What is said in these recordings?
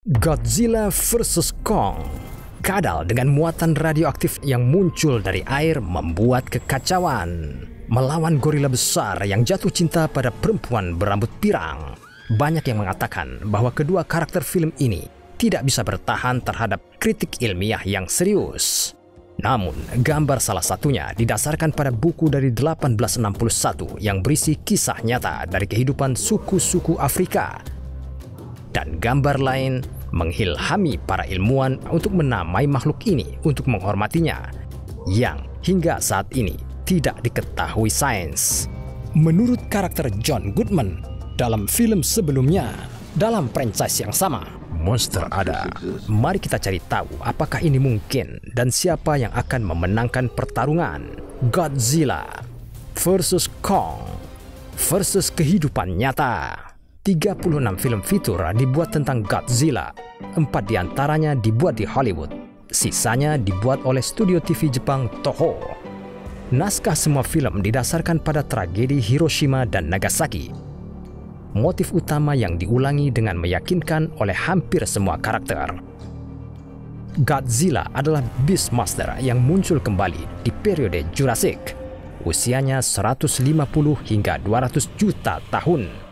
Godzilla vs Kong. Kadal dengan muatan radioaktif yang muncul dari air membuat kekacauan. Melawan gorila besar yang jatuh cinta pada perempuan berambut pirang. Banyak yang mengatakan bahwa kedua karakter film ini tidak bisa bertahan terhadap kritik ilmiah yang serius. Namun, gambar salah satunya didasarkan pada buku dari 1861 yang berisi kisah nyata dari kehidupan suku-suku Afrika. Dan gambar lain mengilhami para ilmuwan untuk menamai makhluk ini untuk menghormatinya, yang hingga saat ini tidak diketahui sains. Menurut karakter John Goodman dalam film sebelumnya, dalam franchise yang sama, monster ada. Mari kita cari tahu apakah ini mungkin dan siapa yang akan memenangkan pertarungan. Godzilla versus Kong versus kehidupan nyata. 36 film fitur dibuat tentang Godzilla. 4 diantaranya dibuat di Hollywood. Sisanya dibuat oleh studio TV Jepang Toho. Naskah semua film didasarkan pada tragedi Hiroshima dan Nagasaki. Motif utama yang diulangi dengan meyakinkan oleh hampir semua karakter. Godzilla adalah Beastmaster yang muncul kembali di periode Jurassic. Usianya 150 hingga 200 juta tahun.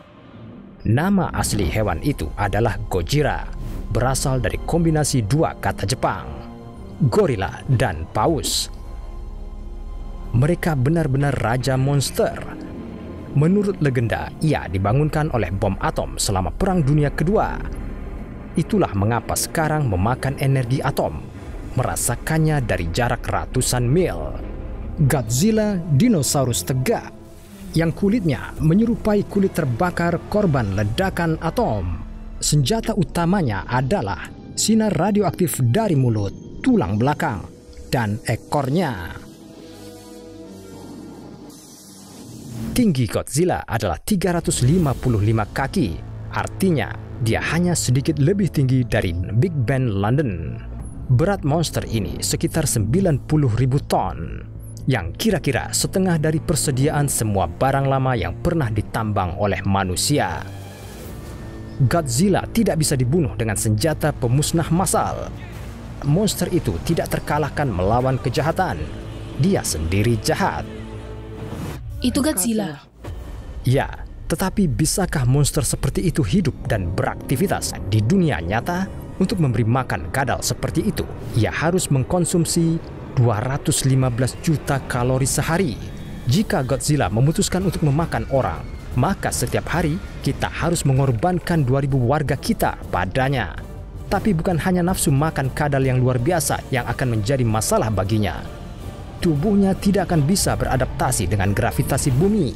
Nama asli hewan itu adalah Gojira, berasal dari kombinasi dua kata Jepang, gorila dan paus. Mereka benar-benar raja monster. Menurut legenda, ia dibangunkan oleh bom atom selama Perang Dunia Kedua. Itulah mengapa sekarang memakan energi atom, merasakannya dari jarak ratusan mil. Godzilla dinosaurus tegak, yang kulitnya menyerupai kulit terbakar korban ledakan atom. Senjata utamanya adalah sinar radioaktif dari mulut, tulang belakang, dan ekornya. Tinggi Godzilla adalah 355 kaki, artinya dia hanya sedikit lebih tinggi dari Big Ben London. Berat monster ini sekitar 90.000 ton, yang kira-kira setengah dari persediaan semua barang lama yang pernah ditambang oleh manusia. Godzilla tidak bisa dibunuh dengan senjata pemusnah massal. Monster itu tidak terkalahkan melawan kejahatan. Dia sendiri jahat. Itu Godzilla. Ya, tetapi bisakah monster seperti itu hidup dan beraktivitas di dunia nyata? Untuk memberi makan kadal seperti itu, ia harus mengkonsumsi 215 juta kalori sehari. Jika Godzilla memutuskan untuk memakan orang, maka setiap hari kita harus mengorbankan 2.000 warga kita padanya. Tapi bukan hanya nafsu makan kadal yang luar biasa yang akan menjadi masalah baginya. Tubuhnya tidak akan bisa beradaptasi dengan gravitasi bumi.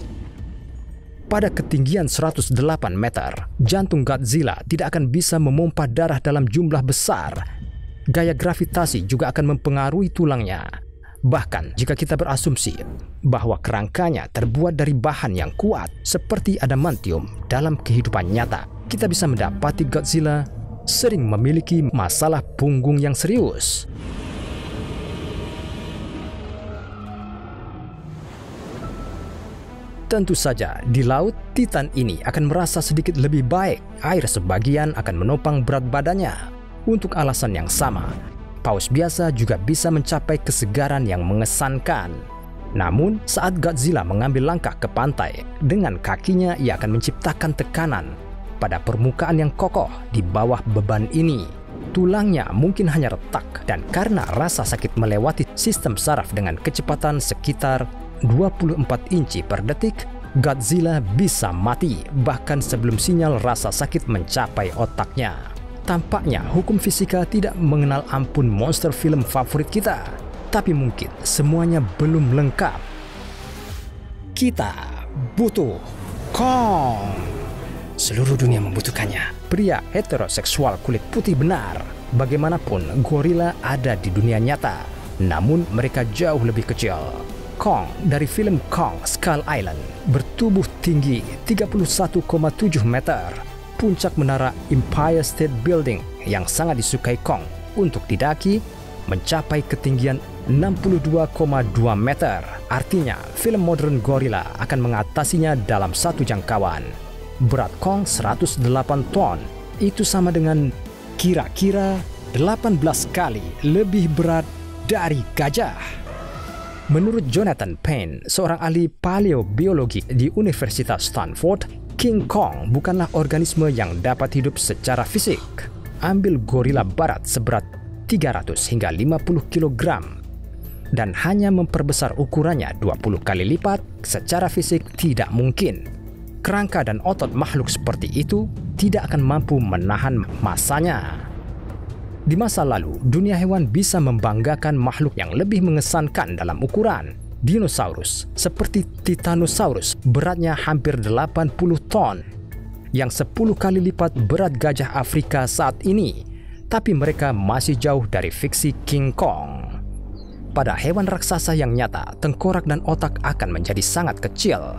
Pada ketinggian 108 meter, jantung Godzilla tidak akan bisa memompa darah dalam jumlah besar. Gaya gravitasi juga akan mempengaruhi tulangnya. Bahkan jika kita berasumsi bahwa kerangkanya terbuat dari bahan yang kuat seperti adamantium dalam kehidupan nyata, kita bisa mendapati Godzilla sering memiliki masalah punggung yang serius. Tentu saja, di laut, Titan ini akan merasa sedikit lebih baik. Air sebagian akan menopang berat badannya. Untuk alasan yang sama, paus biasa juga bisa mencapai kesegaran yang mengesankan. Namun, saat Godzilla mengambil langkah ke pantai, dengan kakinya ia akan menciptakan tekanan pada permukaan yang kokoh di bawah beban ini. Tulangnya mungkin hanya retak, dan karena rasa sakit melewati sistem saraf dengan kecepatan sekitar 24 inci per detik, Godzilla bisa mati bahkan sebelum sinyal rasa sakit mencapai otaknya. Tampaknya hukum fisika tidak mengenal ampun monster film favorit kita. Tapi mungkin semuanya belum lengkap. Kita butuh Kong. Seluruh dunia membutuhkannya. Pria heteroseksual kulit putih benar. Bagaimanapun gorila ada di dunia nyata, namun mereka jauh lebih kecil. Kong dari film Kong Skull Island bertubuh tinggi 31,7 meter. Puncak menara Empire State Building yang sangat disukai Kong untuk didaki mencapai ketinggian 62,2 meter. Artinya, film modern gorila akan mengatasinya dalam satu jangkauan. Berat Kong 108 ton. Itu sama dengan kira-kira 18 kali lebih berat dari gajah. Menurut Jonathan Payne, seorang ahli paleobiologi di Universitas Stanford, King Kong bukanlah organisme yang dapat hidup secara fisik. Ambil gorila barat seberat 300 hingga 50 kg dan hanya memperbesar ukurannya 20 kali lipat, secara fisik tidak mungkin. Kerangka dan otot makhluk seperti itu tidak akan mampu menahan massanya. Di masa lalu, dunia hewan bisa membanggakan makhluk yang lebih mengesankan dalam ukuran. Dinosaurus seperti Titanosaurus beratnya hampir 80 ton, yang 10 kali lipat berat gajah Afrika saat ini, tapi mereka masih jauh dari fiksi King Kong. Pada hewan raksasa yang nyata, tengkorak dan otak akan menjadi sangat kecil.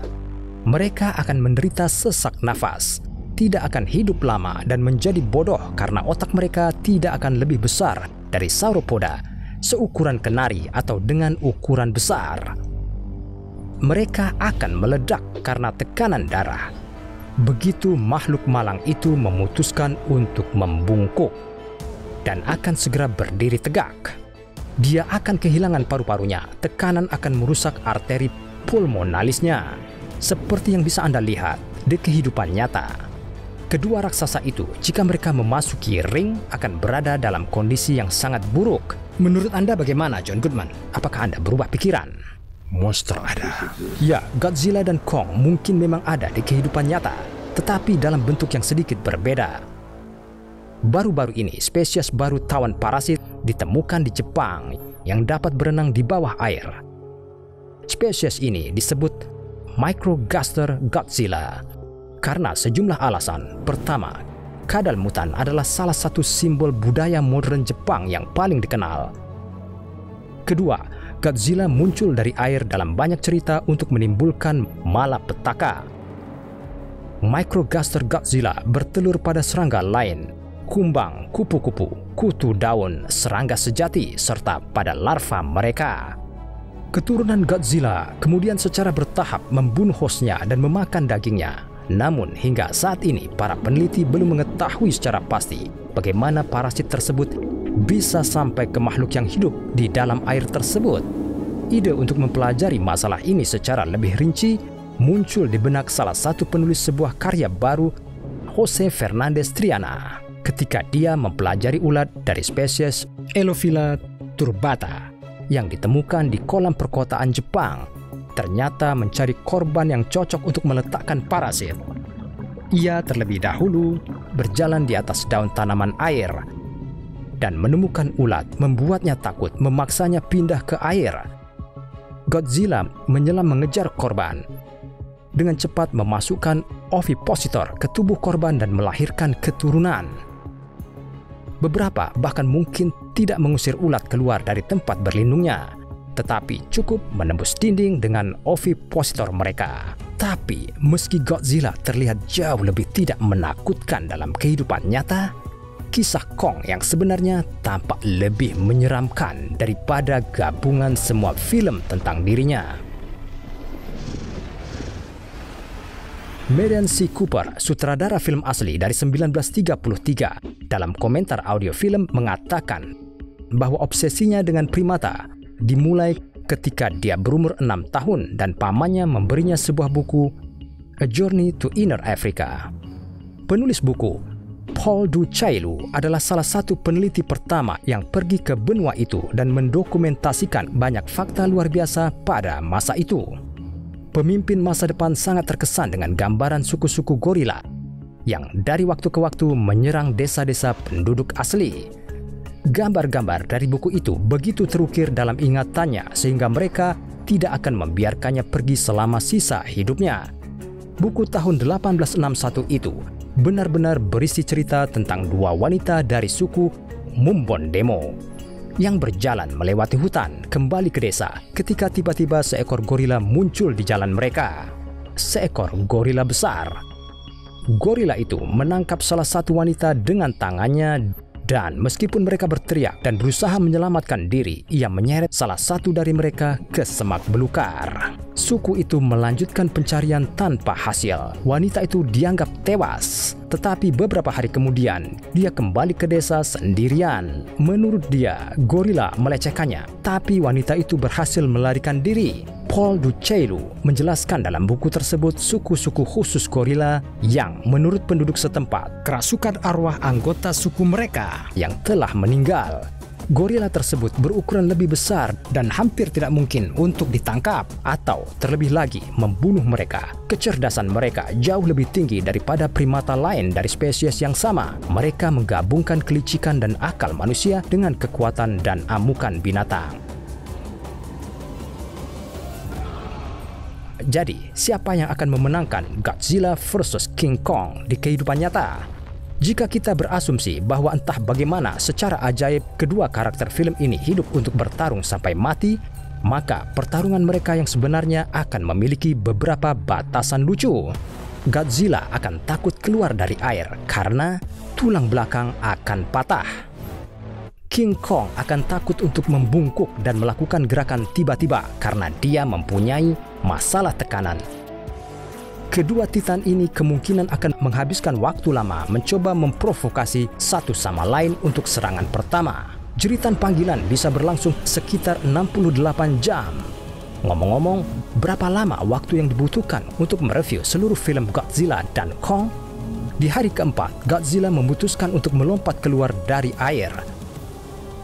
Mereka akan menderita sesak nafas, tidak akan hidup lama dan menjadi bodoh karena otak mereka tidak akan lebih besar dari sauropoda, seukuran kenari atau dengan ukuran besar. Mereka akan meledak karena tekanan darah. Begitu makhluk malang itu memutuskan untuk membungkuk dan akan segera berdiri tegak. Dia akan kehilangan paru-parunya, tekanan akan merusak arteri pulmonalisnya, seperti yang bisa Anda lihat di kehidupan nyata. Kedua raksasa itu, jika mereka memasuki ring, akan berada dalam kondisi yang sangat buruk. Menurut Anda bagaimana, John Goodman? Apakah Anda berubah pikiran? Monster ada. Ya, Godzilla dan Kong mungkin memang ada di kehidupan nyata, tetapi dalam bentuk yang sedikit berbeda. Baru-baru ini, spesies baru tawan parasit ditemukan di Jepang yang dapat berenang di bawah air. Spesies ini disebut Microgaster Godzilla karena sejumlah alasan. Pertama, kadal mutan adalah salah satu simbol budaya modern Jepang yang paling dikenal. Kedua, Godzilla muncul dari air dalam banyak cerita untuk menimbulkan malapetaka. Microgaster Godzilla bertelur pada serangga lain, kumbang, kupu-kupu, kutu daun, serangga sejati, serta pada larva mereka. Keturunan Godzilla kemudian secara bertahap membunuh hostnya dan memakan dagingnya. Namun hingga saat ini para peneliti belum mengetahui secara pasti bagaimana parasit tersebut bisa sampai ke makhluk yang hidup di dalam air tersebut. Ide untuk mempelajari masalah ini secara lebih rinci muncul di benak salah satu penulis sebuah karya baru, Jose Fernandez Triana, ketika dia mempelajari ulat dari spesies Elophila turbata yang ditemukan di kolam perkotaan Jepang. Ternyata mencari korban yang cocok untuk meletakkan parasit. Ia terlebih dahulu berjalan di atas daun tanaman air dan menemukan ulat membuatnya takut, memaksanya pindah ke air. Godzilla menyelam mengejar korban, dengan cepat memasukkan ovipositor ke tubuh korban dan melahirkan keturunan. Beberapa bahkan mungkin tidak mengusir ulat keluar dari tempat berlindungnya, tetapi cukup menembus dinding dengan ovipositor mereka. Tapi meski Godzilla terlihat jauh lebih tidak menakutkan dalam kehidupan nyata, kisah Kong yang sebenarnya tampak lebih menyeramkan daripada gabungan semua film tentang dirinya. Marian C. Cooper, sutradara film asli dari 1933, dalam komentar audio film mengatakan bahwa obsesinya dengan primata dimulai ketika dia berumur 6 tahun dan pamannya memberinya sebuah buku, A Journey to Inner Africa. Penulis buku, Paul Du Chaillu, adalah salah satu peneliti pertama yang pergi ke benua itu dan mendokumentasikan banyak fakta luar biasa pada masa itu. Pemimpin masa depan sangat terkesan dengan gambaran suku-suku gorila yang dari waktu ke waktu menyerang desa-desa penduduk asli. Gambar-gambar dari buku itu begitu terukir dalam ingatannya sehingga mereka tidak akan membiarkannya pergi selama sisa hidupnya. Buku tahun 1861 itu benar-benar berisi cerita tentang dua wanita dari suku Mumbondemo yang berjalan melewati hutan kembali ke desa ketika tiba-tiba seekor gorila muncul di jalan mereka. Seekor gorila besar. Gorila itu menangkap salah satu wanita dengan tangannya dan meskipun mereka berteriak dan berusaha menyelamatkan diri, ia menyeret salah satu dari mereka ke semak belukar. Suku itu melanjutkan pencarian tanpa hasil. Wanita itu dianggap tewas. Tetapi beberapa hari kemudian, dia kembali ke desa sendirian. Menurut dia, gorila melecehkannya, tapi wanita itu berhasil melarikan diri. Paul Duchesneau menjelaskan dalam buku tersebut suku-suku khusus gorila yang menurut penduduk setempat kerasukan arwah anggota suku mereka yang telah meninggal. Gorila tersebut berukuran lebih besar dan hampir tidak mungkin untuk ditangkap atau terlebih lagi membunuh mereka. Kecerdasan mereka jauh lebih tinggi daripada primata lain dari spesies yang sama. Mereka menggabungkan kelicikan dan akal manusia dengan kekuatan dan amukan binatang. Jadi, siapa yang akan memenangkan Godzilla versus King Kong di kehidupan nyata? Jika kita berasumsi bahwa entah bagaimana secara ajaib kedua karakter film ini hidup untuk bertarung sampai mati, maka pertarungan mereka yang sebenarnya akan memiliki beberapa batasan lucu. Godzilla akan takut keluar dari air karena tulang belakang akan patah. King Kong akan takut untuk membungkuk dan melakukan gerakan tiba-tiba karena dia mempunyai masalah tekanan. Kedua titan ini kemungkinan akan menghabiskan waktu lama mencoba memprovokasi satu sama lain untuk serangan pertama. Jeritan panggilan bisa berlangsung sekitar 68 jam. Ngomong-ngomong, berapa lama waktu yang dibutuhkan untuk mereview seluruh film Godzilla dan Kong? Di hari keempat, Godzilla memutuskan untuk melompat keluar dari air.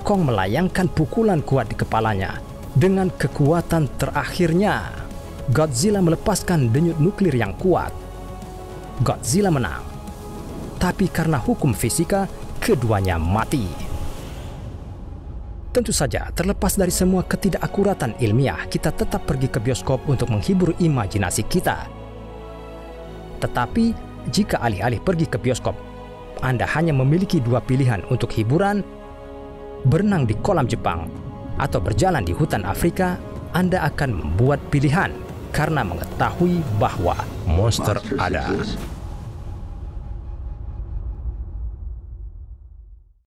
Kong melayangkan pukulan kuat di kepalanya. Dengan kekuatan terakhirnya, Godzilla melepaskan denyut nuklir yang kuat. Godzilla menang. Tapi karena hukum fisika, keduanya mati. Tentu saja, terlepas dari semua ketidakakuratan ilmiah, kita tetap pergi ke bioskop untuk menghibur imajinasi kita. Tetapi, jika alih-alih pergi ke bioskop, Anda hanya memiliki dua pilihan untuk hiburan: berenang di kolam Jepang atau berjalan di hutan Afrika, Anda akan membuat pilihan karena mengetahui bahwa monster ada.